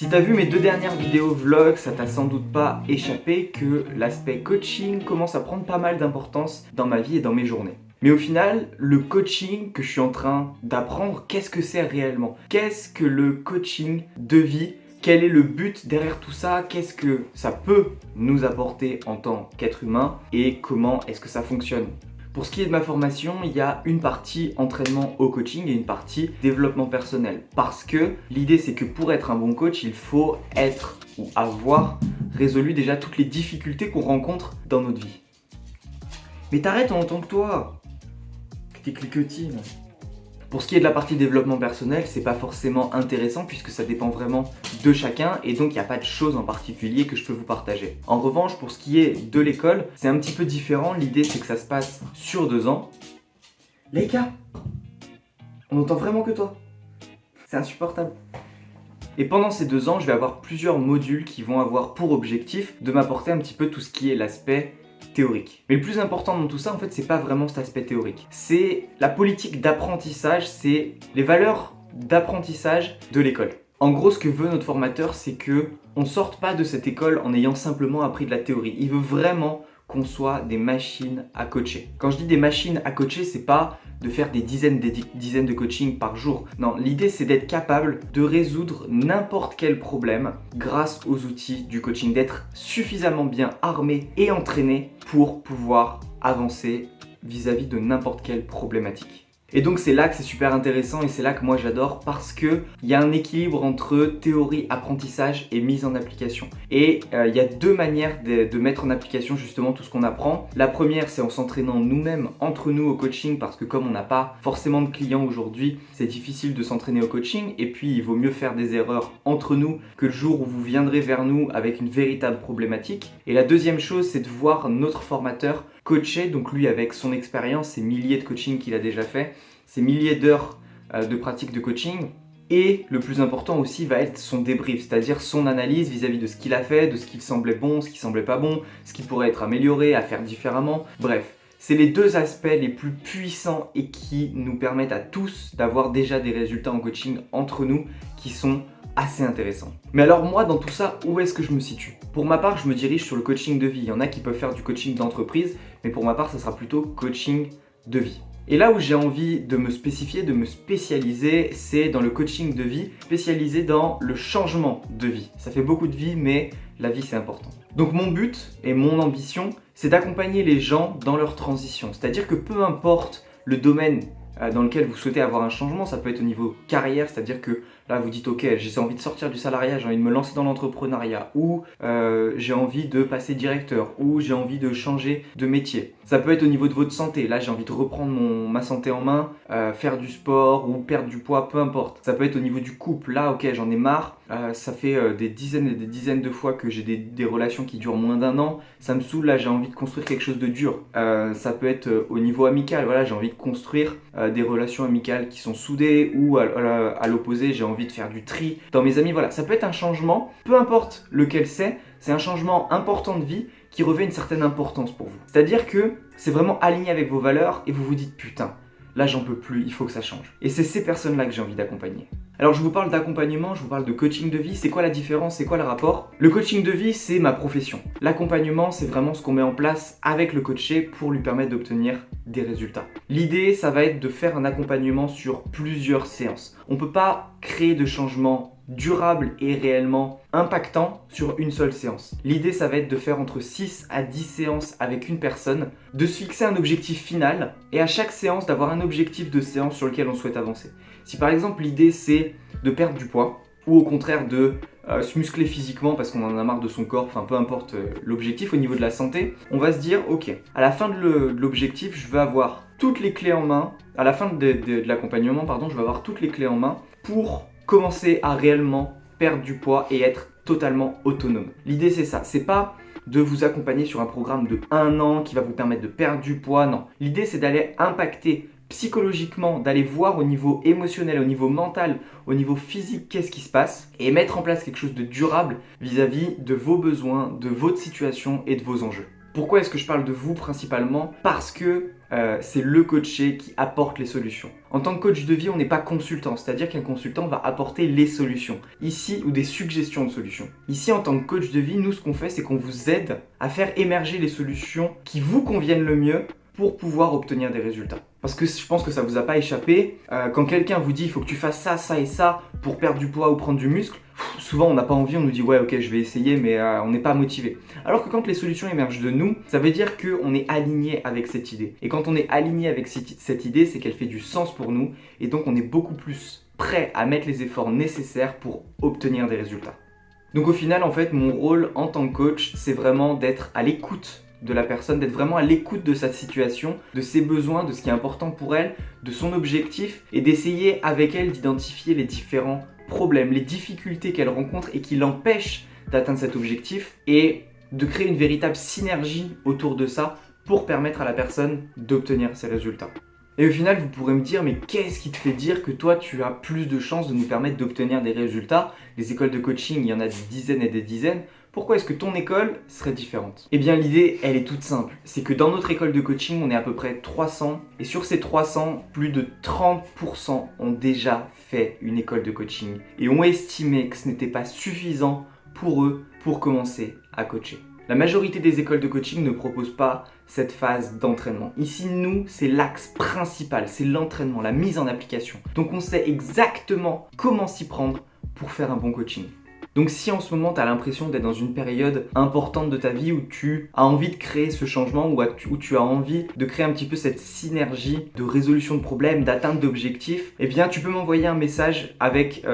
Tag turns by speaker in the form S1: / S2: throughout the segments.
S1: Si t'as vu mes 2 dernières vidéos vlog, ça t'a sans doute pas échappé que l'aspect coaching commence à prendre pas mal d'importance dans ma vie et dans mes journées. Mais au final, le coaching que je suis en train d'apprendre, qu'est-ce que c'est réellement? Qu'est-ce que le coaching de vie? Quel est le but derrière tout ça? Qu'est-ce que ça peut nous apporter en tant qu'être humain? Et comment est-ce que ça fonctionne? Pour ce qui est de ma formation, il y a une partie entraînement au coaching et une partie développement personnel. Parce que l'idée, c'est que pour être un bon coach, il faut être ou avoir résolu déjà toutes les difficultés qu'on rencontre dans notre vie. Mais t'arrêtes en tant que toi, tes cliquetines. Pour ce qui est de la partie développement personnel, c'est pas forcément intéressant puisque ça dépend vraiment de chacun et donc il n'y a pas de choses en particulier que je peux vous partager. En revanche, pour ce qui est de l'école, c'est un petit peu différent. L'idée, c'est que ça se passe sur 2 ans. Les gars, on entend vraiment que toi. C'est insupportable. Et pendant ces 2 ans, je vais avoir plusieurs modules qui vont avoir pour objectif de m'apporter un petit peu tout ce qui est l'aspect théorique. Mais le plus important dans tout ça, en fait, c'est pas vraiment cet aspect théorique. C'est la politique d'apprentissage, c'est les valeurs d'apprentissage de l'école. En gros, ce que veut notre formateur, c'est que on sorte pas de cette école en ayant simplement appris de la théorie. Il veut vraiment qu'on soit des machines à coacher. Quand je dis des machines à coacher, c'est pas de faire des dizaines de coachings par jour. Non, l'idée c'est d'être capable de résoudre n'importe quel problème grâce aux outils du coaching, d'être suffisamment bien armé et entraîné pour pouvoir avancer vis-à-vis de n'importe quelle problématique. Et donc c'est là que c'est super intéressant et c'est là que moi j'adore parce qu'il y a un équilibre entre théorie, apprentissage et mise en application. Et il y a 2 manières de mettre en application justement tout ce qu'on apprend. La première, c'est en s'entraînant nous-mêmes, entre nous au coaching, parce que comme on n'a pas forcément de clients aujourd'hui, c'est difficile de s'entraîner au coaching. Et puis il vaut mieux faire des erreurs entre nous que le jour où vous viendrez vers nous avec une véritable problématique. Et la deuxième chose, c'est de voir notre formateur coacher, donc lui avec son expérience, ses milliers de coachings qu'il a déjà fait, ses milliers d'heures de pratique de coaching. Et le plus important aussi va être son débrief, c'est-à-dire son analyse vis-à-vis de ce qu'il a fait, de ce qui semblait bon, ce qui semblait pas bon, ce qui pourrait être amélioré, à faire différemment. Bref, c'est les 2 aspects les plus puissants et qui nous permettent à tous d'avoir déjà des résultats en coaching entre nous qui sont assez intéressant. Mais alors moi, dans tout ça, où est-ce que je me situe? Pour ma part, je me dirige sur le coaching de vie. Il y en a qui peuvent faire du coaching d'entreprise, mais pour ma part, ça sera plutôt coaching de vie. Et là où j'ai envie de me spécifier, de me spécialiser, c'est dans le coaching de vie, spécialisé dans le changement de vie. Ça fait beaucoup de vie, mais la vie, c'est important. Donc mon but et mon ambition, c'est d'accompagner les gens dans leur transition. C'est-à-dire que peu importe le domaine dans lequel vous souhaitez avoir un changement, ça peut être au niveau carrière, c'est-à-dire que là vous dites ok, j'ai envie de sortir du salariat, j'ai envie de me lancer dans l'entrepreneuriat, ou j'ai envie de passer directeur, ou j'ai envie de changer de métier. Ça peut être au niveau de votre santé, là j'ai envie de reprendre ma santé en main, faire du sport ou perdre du poids, peu importe. Ça peut être au niveau du couple, là ok j'en ai marre, ça fait des dizaines et des dizaines de fois que j'ai des relations qui durent moins d'1 an, ça me saoule, là j'ai envie de construire quelque chose de dur. Ça peut être au niveau amical, voilà, j'ai envie de construire des relations amicales qui sont soudées, ou à l'opposé j'ai envie de faire du tri dans mes amis, voilà, ça peut être un changement, peu importe lequel c'est un changement important de vie qui revêt une certaine importance pour vous. C'est-à-dire que c'est vraiment aligné avec vos valeurs et vous vous dites putain, là j'en peux plus, il faut que ça change. Et c'est ces personnes-là que j'ai envie d'accompagner. Alors je vous parle d'accompagnement, je vous parle de coaching de vie, c'est quoi la différence, c'est quoi le rapport? Le coaching de vie, c'est ma profession. L'accompagnement, c'est vraiment ce qu'on met en place avec le coaché pour lui permettre d'obtenir des résultats. L'idée, ça va être de faire un accompagnement sur plusieurs séances. On ne peut pas créer de changements durable et réellement impactant sur une seule séance. L'idée, ça va être de faire entre 6 à 10 séances avec une personne, de se fixer un objectif final et à chaque séance d'avoir un objectif de séance sur lequel on souhaite avancer. Si par exemple l'idée c'est de perdre du poids ou au contraire de se muscler physiquement parce qu'on en a marre de son corps, enfin peu importe l'objectif au niveau de la santé, on va se dire ok, à la fin de l'objectif, je veux avoir toutes les clés en main, à la fin de l'accompagnement, pardon, je veux avoir toutes les clés en main pour commencer à réellement perdre du poids et être totalement autonome. L'idée c'est ça, c'est pas de vous accompagner sur un programme de 1 an qui va vous permettre de perdre du poids, non. L'idée c'est d'aller impacter psychologiquement, d'aller voir au niveau émotionnel, au niveau mental, au niveau physique qu'est-ce qui se passe et mettre en place quelque chose de durable vis-à-vis de vos besoins, de votre situation et de vos enjeux. Pourquoi est-ce que je parle de vous principalement? Parce que c'est le coaché qui apporte les solutions. En tant que coach de vie, on n'est pas consultant, c'est-à-dire qu'un consultant va apporter les solutions. Ici, ou des suggestions de solutions. Ici, en tant que coach de vie, nous, ce qu'on fait, c'est qu'on vous aide à faire émerger les solutions qui vous conviennent le mieux pour pouvoir obtenir des résultats. Parce que je pense que ça vous a pas échappé, quand quelqu'un vous dit il faut que tu fasses ça, ça et ça pour perdre du poids ou prendre du muscle, souvent on n'a pas envie, on nous dit ouais ok je vais essayer mais on n'est pas motivé. Alors que quand les solutions émergent de nous, ça veut dire qu'on est aligné avec cette idée. Et quand on est aligné avec cette idée, c'est qu'elle fait du sens pour nous et donc on est beaucoup plus prêt à mettre les efforts nécessaires pour obtenir des résultats. Donc au final en fait mon rôle en tant que coach c'est vraiment d'être à l'écoute de la personne, d'être vraiment à l'écoute de sa situation, de ses besoins, de ce qui est important pour elle, de son objectif et d'essayer avec elle d'identifier les différents problèmes, les difficultés qu'elle rencontre et qui l'empêchent d'atteindre cet objectif et de créer une véritable synergie autour de ça pour permettre à la personne d'obtenir ses résultats. Et au final, vous pourrez me dire, mais qu'est-ce qui te fait dire que toi, tu as plus de chances de nous permettre d'obtenir des résultats? Les écoles de coaching, il y en a des dizaines et des dizaines. Pourquoi est-ce que ton école serait différente? Eh bien l'idée, elle est toute simple. C'est que dans notre école de coaching, on est à peu près 300. Et sur ces 300, plus de 30% ont déjà fait une école de coaching. Et ont estimé que ce n'était pas suffisant pour eux pour commencer à coacher. La majorité des écoles de coaching ne proposent pas cette phase d'entraînement. Ici, nous, c'est l'axe principal, c'est l'entraînement, la mise en application. Donc on sait exactement comment s'y prendre pour faire un bon coaching. Donc si en ce moment tu as l'impression d'être dans une période importante de ta vie où tu as envie de créer ce changement, où tu as envie de créer un petit peu cette synergie de résolution de problèmes, d'atteinte d'objectifs, eh bien tu peux m'envoyer un message avec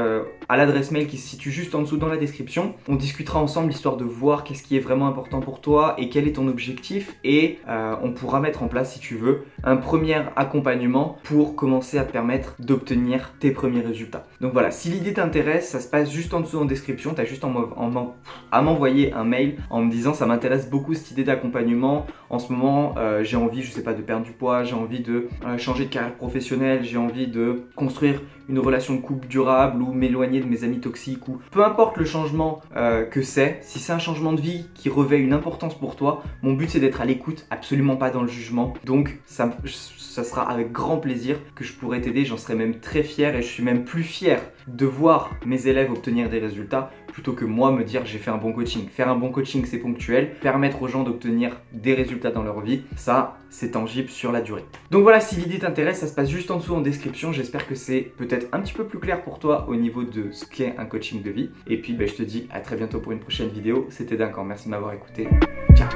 S1: à l'adresse mail qui se situe juste en dessous dans la description. On discutera ensemble histoire de voir qu'est-ce qui est vraiment important pour toi et quel est ton objectif et on pourra mettre en place si tu veux un premier accompagnement pour commencer à te permettre d'obtenir tes premiers résultats. Donc voilà, si l'idée t'intéresse, ça se passe juste en dessous en description. Tu as juste à m'envoyer un mail en me disant ça m'intéresse beaucoup cette idée d'accompagnement. En ce moment, j'ai envie, je sais pas, de perdre du poids, j'ai envie de changer de carrière professionnelle, j'ai envie de construire une relation de couple durable ou m'éloigner de mes amis toxiques ou peu importe le changement que c'est. Si c'est un changement de vie qui revêt une importance pour toi, mon but c'est d'être à l'écoute, absolument pas dans le jugement. Donc ça sera avec grand plaisir que je pourrai t'aider, j'en serai même très fier et je suis même plus fier de voir mes élèves obtenir des résultats plutôt que moi me dire j'ai fait un bon coaching. Faire un bon coaching c'est ponctuel, permettre aux gens d'obtenir des résultats dans leur vie, ça c'est tangible sur la durée. Donc voilà, si l'idée t'intéresse, ça se passe juste en dessous en description, j'espère que c'est peut-être un petit peu plus clair pour toi au niveau de ce qu'est un coaching de vie. Et puis je te dis à très bientôt pour une prochaine vidéo, c'était Duncan, merci de m'avoir écouté, ciao.